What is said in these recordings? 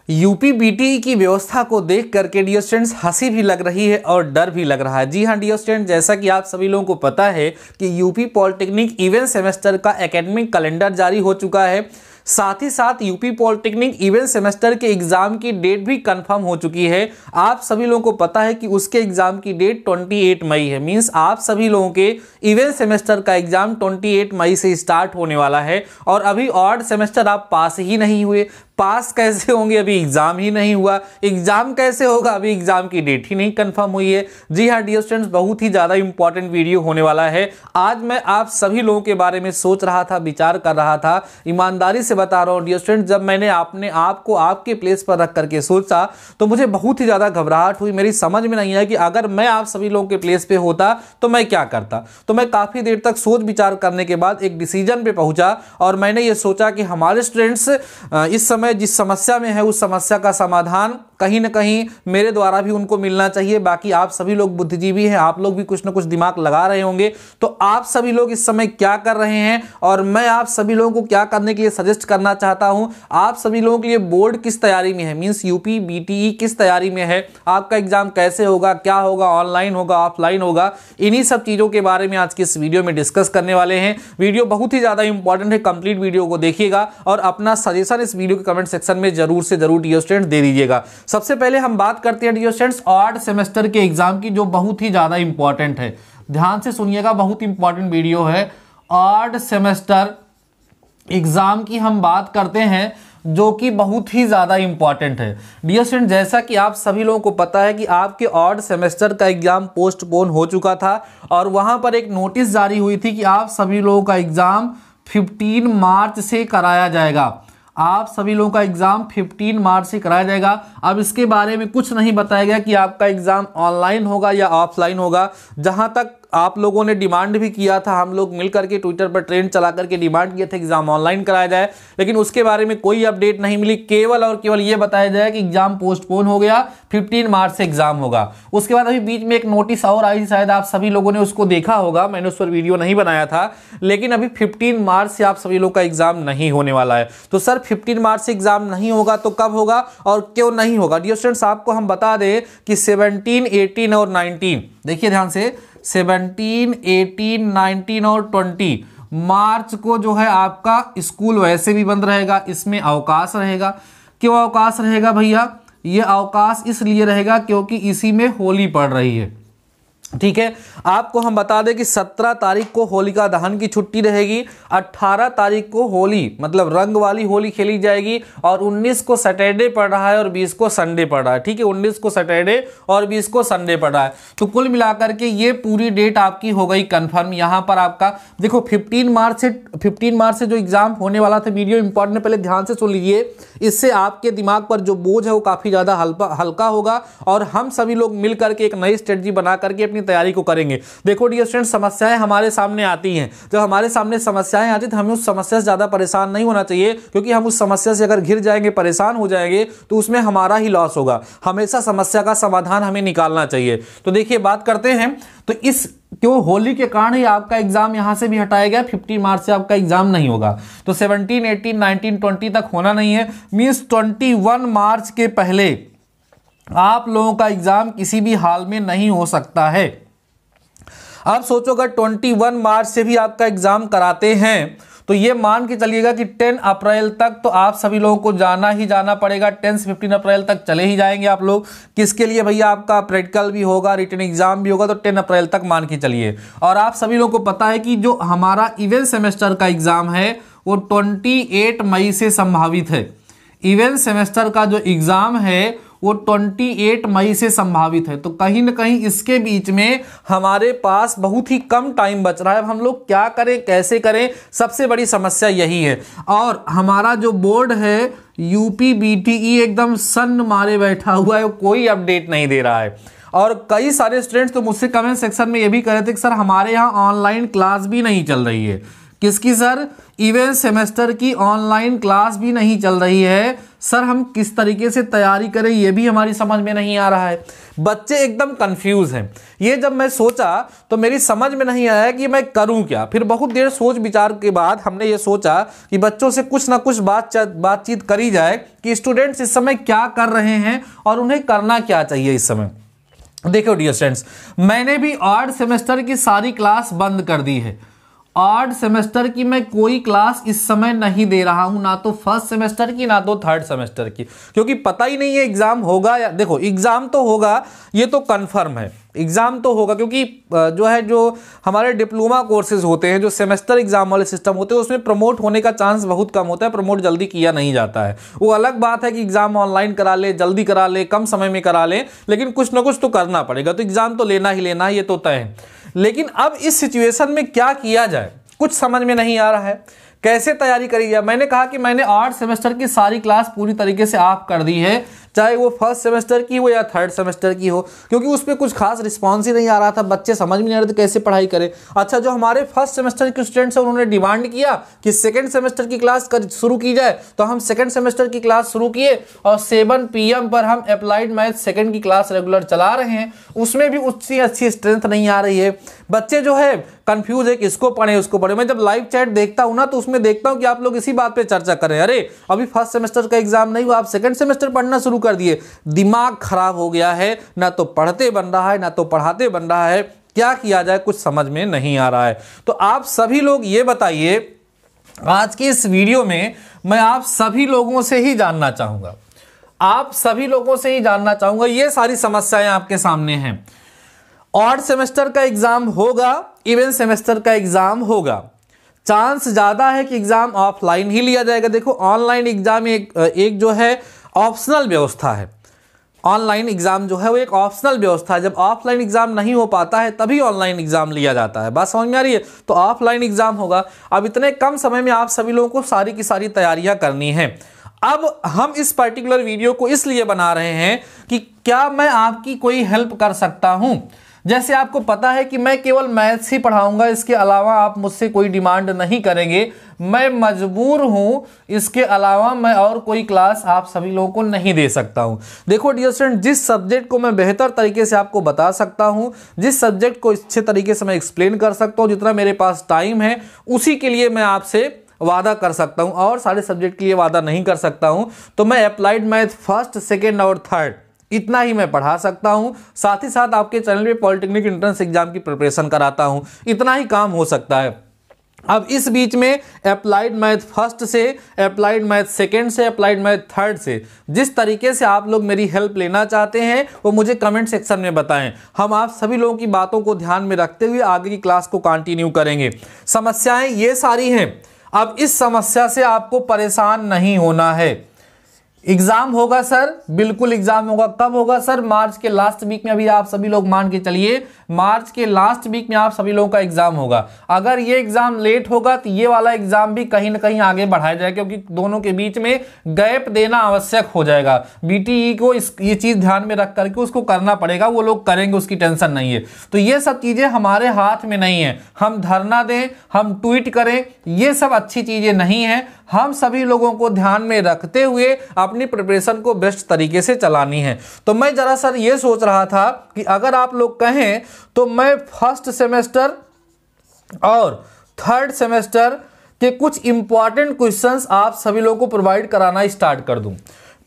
UP BTE की व्यवस्था को देख करके डियर स्टूडेंट्स हंसी भी लग रही है और डर भी लग रहा है। जी हाँ डियर स्टूडेंट, जैसा कि आप सभी लोगों को पता है कि यूपी पॉलिटेक्निक इवेंट सेमेस्टर का एकेडमिक कैलेंडर जारी हो चुका है। साथ ही साथ यूपी पॉलिटेक्निक इवेंट सेमेस्टर के एग्जाम की डेट भी कंफर्म हो चुकी है। आप सभी लोगों को पता है कि उसके एग्जाम की डेट 28 मई है। मींस आप सभी लोगों के इवेंट सेमेस्टर का एग्जाम 28 मई से स्टार्ट होने वाला है। और अभी ऑड सेमेस्टर आप पास ही नहीं हुए। पास कैसे होंगे, अभी एग्जाम ही नहीं हुआ। एग्जाम कैसे होगा, अभी एग्जाम की डेट ही नहीं कंफर्म हुई है। जी हाँ डियर स्टूडेंट्स, बहुत ही ज्यादा इंपॉर्टेंट वीडियो होने वाला है। आज मैं आप सभी लोगों के बारे में सोच रहा था, विचार कर रहा था। ईमानदारी से बता रहा हूं डियर स्टूडेंट, जब मैंने अपने आप को आपके प्लेस पर रख करके सोचा तो मुझे बहुत ही ज्यादा घबराहट हुई। मेरी समझ में नहीं आया कि अगर मैं आप सभी लोगों के प्लेस पे होता तो मैं क्या करता। तो मैं काफी देर तक सोच विचार करने के बाद एक डिसीजन पे पहुंचा और मैंने ये सोचा कि हमारे स्टूडेंट्स इस समय जिस समस्या में है उस समस्या का समाधान कहीं ना कहीं मेरे द्वारा भी उनको मिलना चाहिए। बाकी आप सभी लोग बुद्धिजीवी हैं, आप लोग भी कुछ ना कुछ दिमाग लगा रहे होंगे। तो आप सभी लोग इस समय क्या कर रहे हैं और मैं आप सभी लोगों को क्या करने के लिए सजेस्ट करना चाहता हूं। आप सभी लोगों के लिए बोर्ड किस तैयारी में है, मींस यूपी बीटीई किस तैयारी में है, आपका एग्जाम कैसे होगा, क्या होगा, ऑनलाइन होगा, ऑफलाइन होगा, इन्हीं सब चीजों के बारे में आज की इस वीडियो में डिस्कस करने वाले हैं। वीडियो बहुत ही ज्यादा इंपॉर्टेंट है, कंप्लीट वीडियो को देखिएगा और अपना सजेशन इस वीडियो के कमेंट सेक्शन में जरूर से जरूर डियर स्टूडेंट्स दे दीजिएगा। सबसे पहले हम बात करते हैं डियर स्टूडेंट्स ऑड सेमेस्टर के एग्जाम की, जो बहुत ही ज्यादा इंपॉर्टेंट है। ध्यान से सुनिएगा, बहुत इंपॉर्टेंट वीडियो है। ऑड सेमेस्टर एग्जाम की हम बात करते हैं जो कि बहुत ही ज्यादा इंपॉर्टेंट है। डियर स्टूडेंट, जैसा कि आप सभी लोगों को पता है कि आपके ऑड सेमेस्टर का एग्जाम पोस्टपोन हो चुका था और वहां पर एक नोटिस जारी हुई थी कि आप सभी लोगों का एग्जाम 15 मार्च से कराया जाएगा। आप सभी लोगों का एग्जाम 15 मार्च से कराया जाएगा। अब इसके बारे में कुछ नहीं बताया गया कि आपका एग्जाम ऑनलाइन होगा या ऑफलाइन होगा। जहां तक आप लोगों ने डिमांड भी किया था, हम लोग मिलकर के ट्विटर पर ट्रेंड चला करके डिमांड किए थे एग्जाम ऑनलाइन कराया जाए, लेकिन उसके बारे में कोई अपडेट नहीं मिली। केवल और केवल ये बताया जाए कि एग्जाम पोस्टपोन हो गया, 15 मार्च से एग्जाम होगा। उसके बाद अभी बीच में एक नोटिस और आई, शायद आप सभी लोगों ने उसको देखा होगा, मैंने उस पर वीडियो नहीं बनाया था, लेकिन अभी 15 मार्च से आप सभी लोग का एग्जाम नहीं होने वाला है। तो सर 15 मार्च से एग्जाम नहीं होगा तो कब होगा और क्यों नहीं होगा? डियर स्टूडेंट्स, आपको हम बता दें कि 17, 18 और 19, देखिए ध्यान से, 17, 18, 19 और 20 मार्च को जो है आपका स्कूल वैसे भी बंद रहेगा, इसमें अवकाश रहेगा। क्यों अवकाश रहेगा भैया? ये अवकाश इसलिए रहेगा क्योंकि इसी में होली पड़ रही है। ठीक है, आपको हम बता दें कि 17 तारीख को होलिका दहन की छुट्टी रहेगी, 18 तारीख को होली मतलब रंग वाली होली खेली जाएगी और 19 को सैटरडे पड़ रहा है और 20 को संडे पड़ रहा है। ठीक है, 19 को सैटरडे और 20 को संडे पड़ रहा है। तो कुल मिलाकर के ये पूरी डेट आपकी हो गई कंफर्म। यहां पर आपका देखो 15 मार्च से जो एग्जाम होने वाला था, वीडियो इंपॉर्टेंट, पहले ध्यान से सुन लीजिए। इससे आपके दिमाग पर जो बोझ है वो काफी ज्यादा हल्का होगा और हम सभी लोग मिलकर के एक नई स्ट्रेटजी बना करके अपनी तैयारी को करेंगे। देखो डियर स्टूडेंट, समस्याएं हमारे सामने आती हैं। जब हमारे सामने समस्याएं आती तो हमें उस समस्या से ज्यादा परेशान नहीं होना चाहिए, क्योंकि हम उस समस्या से अगर घिर जाएंगे, परेशान हो जाएंगे तो उसमें हमारा ही लॉस होगा। हमेशा समस्या का समाधान हमें निकालना चाहिए। तो देखिए बात करते हैं, तो इस क्यों होली के कारण ही आपका एग्जाम यहां से भी हटाया गया, 15 मार्च से आपका एग्जाम नहीं होगा। तो 17, 18, 19, 20 तक होना नहीं है। मींस 21 मार्च के पहले आप लोगों का एग्जाम किसी भी हाल में नहीं हो सकता है। अब सोचो अगर 21 मार्च से भी आपका एग्जाम कराते हैं तो ये मान के चलिएगा कि 10 अप्रैल तक तो आप सभी लोगों को जाना ही जाना पड़ेगा। 10 से 15 अप्रैल तक चले ही जाएंगे आप लोग। किसके लिए भैया? आपका प्रैक्टिकल भी होगा, रिटन एग्जाम भी होगा, तो 10 अप्रैल तक मान के चलिए। और आप सभी लोगों को पता है कि जो हमारा इवेंट सेमेस्टर का एग्जाम है वो 28 मई से संभावित है। इवेंट सेमेस्टर का जो एग्जाम है वो 28 मई से संभावित है। तो कहीं ना कहीं इसके बीच में हमारे पास बहुत ही कम टाइम बच रहा है। अब हम लोग क्या करें, कैसे करें, सबसे बड़ी समस्या यही है। और हमारा जो बोर्ड है यूपी बीटीई एकदम सन्न मारे बैठा हुआ है, कोई अपडेट नहीं दे रहा है। और कई सारे स्टूडेंट्स तो मुझसे कमेंट सेक्शन में ये भी कह रहे थे कि सर हमारे यहाँ ऑनलाइन क्लास भी नहीं चल रही है। किसकी सर? इवन सेमेस्टर की ऑनलाइन क्लास भी नहीं चल रही है सर, हम किस तरीके से तैयारी करें ये भी हमारी समझ में नहीं आ रहा है। बच्चे एकदम कंफ्यूज हैं। ये जब मैं सोचा तो मेरी समझ में नहीं आया कि मैं करूं क्या। फिर बहुत देर सोच विचार के बाद हमने ये सोचा कि बच्चों से कुछ ना कुछ बातचीत करी जाए कि स्टूडेंट्स इस समय क्या कर रहे हैं और उन्हें करना क्या चाहिए इस समय। देखो डियर स्टूडेंट्स, मैंने भी ऑड सेमेस्टर की सारी क्लास बंद कर दी है। ऑड सेमेस्टर की मैं कोई क्लास इस समय नहीं दे रहा हूं, ना तो फर्स्ट सेमेस्टर की ना तो थर्ड सेमेस्टर की, क्योंकि पता ही नहीं है एग्जाम होगा या, देखो एग्जाम तो होगा ये तो कंफर्म है, एग्जाम तो होगा, क्योंकि जो हमारे डिप्लोमा कोर्सेज होते हैं, जो सेमेस्टर एग्जाम वाले सिस्टम होते हैं, उसमें प्रमोट होने का चांस बहुत कम होता है, प्रमोट जल्दी किया नहीं जाता है। वो अलग बात है कि एग्जाम ऑनलाइन करा ले, जल्दी करा ले, कम समय में करा ले, लेकिन कुछ ना कुछ तो करना पड़ेगा, तो एग्जाम तो लेना ही लेना है, ये तो तय है। लेकिन अब इस सिचुएशन में क्या किया जाए कुछ समझ में नहीं आ रहा है, कैसे तैयारी करी जाए। मैंने कहा कि मैंने 8 सेमेस्टर की सारी क्लास पूरी तरीके से ऑफ कर दी है, चाहे वो फर्स्ट सेमेस्टर की हो या थर्ड सेमेस्टर की हो, क्योंकि उस पर कुछ खास रिस्पॉन्स ही नहीं आ रहा था, बच्चे समझ में नहीं आ रहे थे कैसे पढ़ाई करें। अच्छा, जो हमारे फर्स्ट सेमेस्टर के स्टूडेंट्स हैं उन्होंने डिमांड किया कि सेकंड सेमेस्टर की क्लास शुरू की जाए, तो हम सेकंड सेमेस्टर की क्लास शुरू किए और 7 PM पर हम अप्लाइड मैथ सेकंड की क्लास रेगुलर चला रहे हैं। उसमें भी उतनी अच्छी स्ट्रेंथ नहीं आ रही है, बच्चे जो है कंफ्यूज है कि इसको पढ़े उसको पढ़े। मैं जब लाइव चैट देखता हूं ना तो उसमें देखता हूं कि आप लोग इसी बात पे चर्चा कर रहे हैं, अरे अभी फर्स्ट सेमेस्टर का एग्जाम नहीं हुआ, आप सेकंड सेमेस्टर पढ़ना शुरू कर दिए। दिमाग खराब हो गया है, ना तो पढ़ते बन रहा है ना तो पढ़ाते बन रहा है, क्या किया जाए कुछ समझ में नहीं आ रहा है। तो आप सभी लोग ये बताइए, आज की इस वीडियो में मैं आप सभी लोगों से ही जानना चाहूंगा, आप सभी लोगों से ही जानना चाहूंगा, ये सारी समस्याएं आपके सामने हैं। ऑड सेमेस्टर का एग्जाम होगा, इवन सेमेस्टर का एग्जाम होगा, चांस ज्यादा है कि एग्जाम ऑफलाइन ही लिया जाएगा। देखो ऑनलाइन एग्जाम एक जो है ऑप्शनल व्यवस्था है, ऑनलाइन एग्जाम जो है वो एक ऑप्शनल व्यवस्था है। जब ऑफलाइन एग्जाम नहीं हो पाता है तभी ऑनलाइन एग्जाम लिया जाता है, बात समझ में आ रही है। तो ऑफलाइन एग्जाम होगा। अब इतने कम समय में आप सभी लोगों को सारी की सारी तैयारियां करनी है। अब हम इस पर्टिकुलर वीडियो को इसलिए बना रहे हैं कि क्या मैं आपकी कोई हेल्प कर सकता हूं। जैसे आपको पता है कि मैं केवल मैथ्स ही पढ़ाऊंगा, इसके अलावा आप मुझसे कोई डिमांड नहीं करेंगे, मैं मजबूर हूं, इसके अलावा मैं और कोई क्लास आप सभी लोगों को नहीं दे सकता हूं। देखो डियर स्टूडेंट, जिस सब्जेक्ट को मैं बेहतर तरीके से आपको बता सकता हूं, जिस सब्जेक्ट को अच्छे तरीके से मैं एक्सप्लेन कर सकता हूं, जितना मेरे पास टाइम है उसी के लिए मैं आपसे वादा कर सकता हूं, और सारे सब्जेक्ट के लिए वादा नहीं कर सकता हूं। तो मैं अप्लाइड मैथ फर्स्ट, सेकेंड और थर्ड इतना ही मैं पढ़ा सकता हूं, साथ ही साथ आपके चैनल पे पॉलिटेक्निक एंट्रेंस एग्जाम की प्रिपरेशन कराता हूं, इतना ही काम हो सकता है। अब इस बीच में अप्लाइड मैथ फर्स्ट से, अप्लाइड मैथ सेकेंड से, अप्लाइड मैथ थर्ड से जिस तरीके से आप लोग मेरी हेल्प लेना चाहते हैं वो मुझे कमेंट सेक्शन में बताएं। हम आप सभी लोगों की बातों को ध्यान में रखते हुए आगे की क्लास को कंटिन्यू करेंगे। समस्याएं ये सारी हैं, अब इस समस्या से आपको परेशान नहीं होना है। एग्जाम होगा सर, बिल्कुल एग्जाम होगा। कब होगा सर? मार्च के लास्ट वीक में। अभी आप सभी लोग मान के चलिए मार्च के लास्ट वीक में आप सभी लोगों का एग्जाम होगा। अगर ये एग्जाम लेट होगा तो ये वाला एग्जाम भी कहीं ना कहीं आगे बढ़ाया जाएगा, क्योंकि दोनों के बीच में गैप देना आवश्यक हो जाएगा। बीटीई को ये चीज ध्यान में रख करके उसको करना पड़ेगा, वो लोग करेंगे, उसकी टेंशन नहीं है। तो ये सब चीजें हमारे हाथ में नहीं है, हम धरना दें, हम ट्वीट करें, ये सब अच्छी चीजें नहीं है। हम सभी लोगों को ध्यान में रखते हुए अपनी प्रिपरेशन को बेस्ट तरीके से चलानी है। तो मैं जरा सर ये सोच रहा था कि अगर आप लोग कहें तो मैं फर्स्ट सेमेस्टर और थर्ड सेमेस्टर के कुछ इंपॉर्टेंट क्वेश्चंस आप सभी लोगों को प्रोवाइड कराना स्टार्ट कर दूं।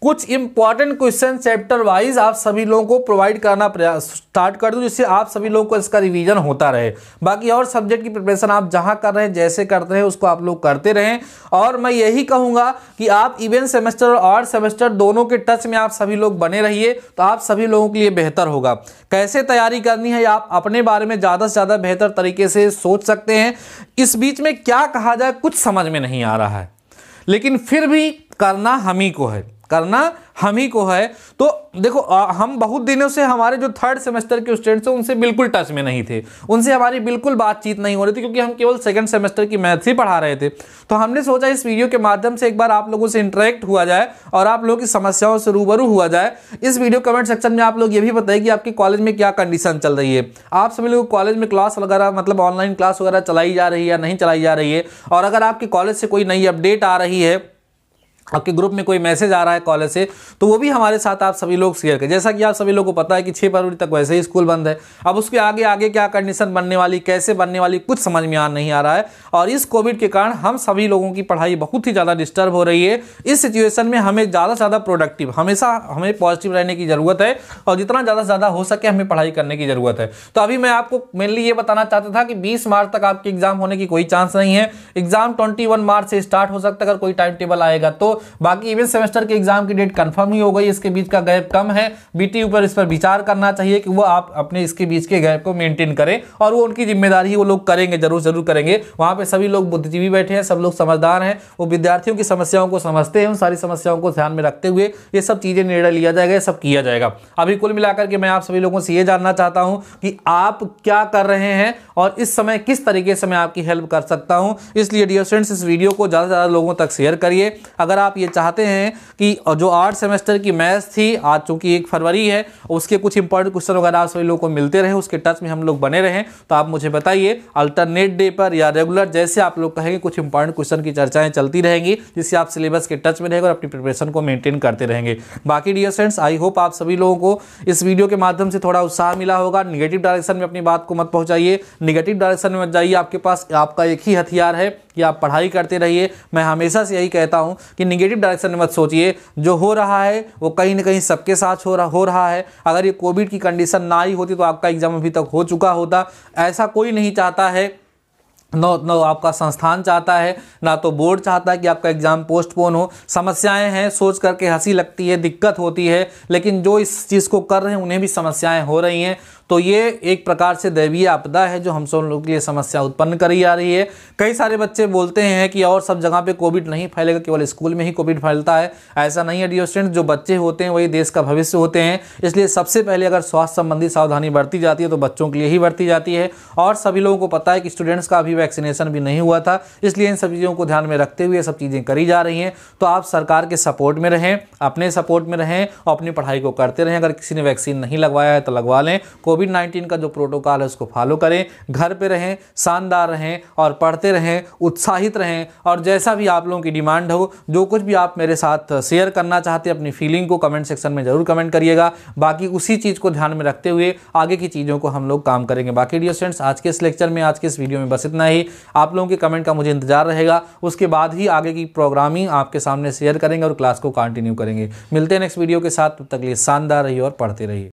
कुछ इंपॉर्टेंट क्वेश्चन चैप्टर वाइज आप सभी लोगों को प्रोवाइड करना स्टार्ट कर दूं, जिससे आप सभी लोगों को इसका रिवीजन होता रहे। बाकी और सब्जेक्ट की प्रिपरेशन आप जहां कर रहे हैं, जैसे करते हैं, उसको आप लोग करते रहें। और मैं यही कहूंगा कि आप इवन सेमेस्टर और ऑड सेमेस्टर दोनों के टच में आप सभी लोग बने रहिए, तो आप सभी लोगों के लिए बेहतर होगा। कैसे तैयारी करनी है आप अपने बारे में ज़्यादा से ज़्यादा बेहतर तरीके से सोच सकते हैं। इस बीच में क्या कहा जाए कुछ समझ में नहीं आ रहा है, लेकिन फिर भी करना हम ही को है। करना हम ही को है। तो देखो हम बहुत दिनों से हमारे जो थर्ड सेमेस्टर के स्टूडेंट्स हैं उनसे बिल्कुल टच में नहीं थे, उनसे हमारी बिल्कुल बातचीत नहीं हो रही थी, क्योंकि हम केवल सेकंड सेमेस्टर की मैथ्स ही पढ़ा रहे थे। तो हमने सोचा इस वीडियो के माध्यम से एक बार आप लोगों से इंटरेक्ट हुआ जाए और आप लोगों की समस्याओं से रूबरू हुआ जाए। इस वीडियो कमेंट सेक्शन में आप लोग ये भी बताइए कि आपके कॉलेज में क्या कंडीशन चल रही है, आप सभी लोग कॉलेज में क्लास वगैरह मतलब ऑनलाइन क्लास वगैरह चलाई जा रही है या नहीं चलाई जा रही है, और अगर आपके कॉलेज से कोई नई अपडेट आ रही है, आपके ग्रुप में कोई मैसेज आ रहा है कॉलेज से, तो वो भी हमारे साथ आप सभी लोग शेयर करें। जैसा कि आप सभी लोगों को पता है कि 6 फरवरी तक वैसे ही स्कूल बंद है, अब उसके आगे आगे क्या कंडीशन बनने वाली, कैसे बनने वाली, कुछ समझ में नहीं आ रहा है। और इस कोविड के कारण हम सभी लोगों की पढ़ाई बहुत ही ज़्यादा डिस्टर्ब हो रही है। इस सिचुएशन में हमें ज़्यादा से ज़्यादा प्रोडक्टिव, हमेशा हमें पॉजिटिव रहने की ज़रूरत है, और जितना ज़्यादा से ज़्यादा हो सके हमें पढ़ाई करने की ज़रूरत है। तो अभी मैं आपको मेनली ये बताना चाहता था कि 20 मार्च तक आपके एग्जाम होने की कोई चांस नहीं है। एग्जाम 21 मार्च से स्टार्ट हो सकता है अगर कोई टाइम टेबल आएगा तो। बाकी इवेंट सेमेस्टर के एग्जाम की डेट कंफर्म ही हो गई, इसके बीच का गैप कम है। बीटीयू पर इस पर विचार करना चाहिए कि वो आप अपने इसके बीच के गैप को मेंटेन करें, और वो उनकी जिम्मेदारी वो लोग करेंगे, जरूर करेंगे। वहां पे सभी लोग बुद्धिजीवी बैठे हैं, सब लोग समझदार हैं, वो विद्यार्थियों की समस्याओं को समझते हैं, उन सारी समस्याओं को ध्यान में रखते हुए ये सब चीजें निर्णय लिया जाएगा, ये सब किया जाएगा। अभी कुल मिलाकर के मैं आप सभी लोगों से ये जानना चाहता हूं कि आप क्या कर रहे हैं और इस समय किस तरीके से मैं आपकी हेल्प कर सकता हूं। इसलिए डियर स्टूडेंट्स, इस वीडियो को ज्यादा से ज्यादा लोगों तक शेयर करिए। अगर आप ये चाहते हैं कि जो 8 सेमेस्टर की मैथ्स थी, आज चूंकि 1 फरवरी है, उसके कुछ इंपॉर्टेंट क्वेश्चन वगैरह आप सभी लोगों को मिलते रहे, उसके टच में हम लोग बने रहें, तो आप मुझे बताइए। अल्टरनेट डे पर या रेगुलर जैसे आप लोग कहेंगे, कुछ इंपॉर्टेंट क्वेश्चन की चर्चाएं चलती रहेंगी, जिससे आप सिलेबस के टच में रहेंगे और अपनी प्रिपरेशन को मेंटेन करते रहेंगे। बाकी डियर फ्रेंड्स, आई होप आप सभी लोगों को इस वीडियो के माध्यम से थोड़ा उत्साह मिला होगा। निगेटिव डायरेक्शन में अपनी बात को मत पहुंचाइए, निगेटिव डायरेक्शन में मत जाइए। आपके पास आपका एक ही हथियार है कि आप पढ़ाई करते रहिए। मैं हमेशा से यही कहता हूं कि निगेटिव डायरेक्शन में मत सोचिए, जो हो रहा है वो कहीं ना कहीं सबके साथ हो रहा है। अगर ये कोविड की कंडीशन ना आई होती तो आपका एग्जाम अभी तक हो चुका होता। ऐसा कोई नहीं चाहता है, नो आपका संस्थान चाहता है, ना तो बोर्ड चाहता है कि आपका एग्जाम पोस्टपोन हो। समस्याएं हैं, सोच करके हंसी लगती है, दिक्कत होती है, लेकिन जो इस चीज़ को कर रहे हैं उन्हें भी समस्याएं हो रही हैं। तो ये एक प्रकार से दैवीय आपदा है जो हम सब लोगों के लिए समस्या उत्पन्न करी जा रही है। कई सारे बच्चे बोलते हैं कि और सब जगह पे कोविड नहीं फैलेगा, केवल स्कूल में ही कोविड फैलता है। ऐसा नहीं है डियर स्टूडेंट, जो बच्चे होते हैं वही देश का भविष्य होते हैं। इसलिए सबसे पहले अगर स्वास्थ्य संबंधी सावधानी बरती जाती है तो बच्चों के लिए ही बरती जाती है। और सभी लोगों को पता है कि स्टूडेंट्स का अभी वैक्सीनेशन भी नहीं हुआ था, इसलिए इन सब चीज़ों को ध्यान में रखते हुए सब चीज़ें करी जा रही हैं। तो आप सरकार के सपोर्ट में रहें, अपने सपोर्ट में रहें और अपनी पढ़ाई को करते रहें। अगर किसी ने वैक्सीन नहीं लगवाया है तो लगवा लें। कोविड-19 का जो प्रोटोकॉल है उसको फॉलो करें, घर पे रहें, शानदार रहें और पढ़ते रहें, उत्साहित रहें। और जैसा भी आप लोगों की डिमांड हो, जो कुछ भी आप मेरे साथ शेयर करना चाहते हैं अपनी फीलिंग को कमेंट सेक्शन में जरूर कमेंट करिएगा। बाकी उसी चीज़ को ध्यान में रखते हुए आगे की चीज़ों को हम लोग काम करेंगे। बाकी डियर स्टूडेंट्स, आज के इस लेक्चर में, आज के इस वीडियो में बस इतना ही। आप लोगों के कमेंट का मुझे इंतजार रहेगा, उसके बाद ही आगे की प्रोग्रामिंग आपके सामने शेयर करेंगे और क्लास को कंटिन्यू करेंगे। मिलते हैं नेक्स्ट वीडियो के साथ, तब तक के लिए शानदार रहिए और पढ़ते रहिए।